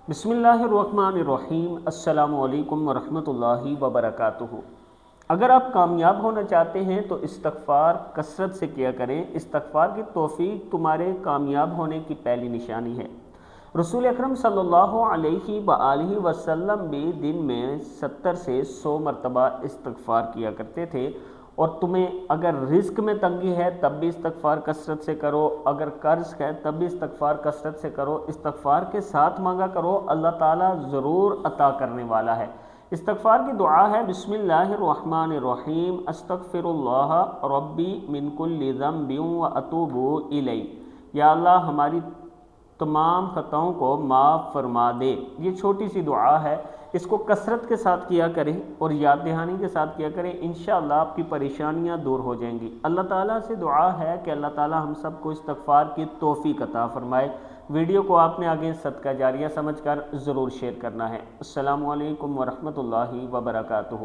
बिस्मिल्लाहिर्रहमानिर्रहीम। अस्सलाम वालेकुम वरहमतुल्लाहि वबरकातुहू। अगर आप कामयाब होना चाहते हैं तो इस्तगफार कसरत से किया करें। इस्तगफार की तौफीक तुम्हारे कामयाब होने की पहली निशानी है। रसूल अकरम सल्लल्लाहु अलैहि वआलिहि वसल्लम भी दिन में 70 से 100 मरतबा इस्तगफार किया करते थे। और तुम्हें अगर रिस्क में तंगी है तब भी इस्तगफार कसरत से करो, अगर कर्ज है तब भी इस्तगफार कसरत से करो। इस्तगफार के साथ मांगा करो, अल्लाह ताला ज़रूर अता करने वाला है। इस्तगफार की दुआ है बिस्मिल्लाहिर्रहमानिर्रहीम, अस्तगफिरुल्लाह रब्बी मिन कुल्लि ज़ंबिन व अतूबु इलैह। या अल्लाह हमारी तमाम ख़ताओं को माफ़ फरमा दे। ये छोटी सी दुआ है, इसको कसरत के साथ किया करें और याद दहानी के साथ किया करें। इंशाअल्लाह आपकी परेशानियां दूर हो जाएंगी। अल्लाह ताला से दुआ है कि अल्लाह ताला हम सबको इस्तगफार की तौफीक अता फरमाए। वीडियो को आपने आगे सदका जारिया समझकर ज़रूर शेयर करना है। अस्सलामु अलैकुम वरहमतुल्लाहि वबरकातुहू।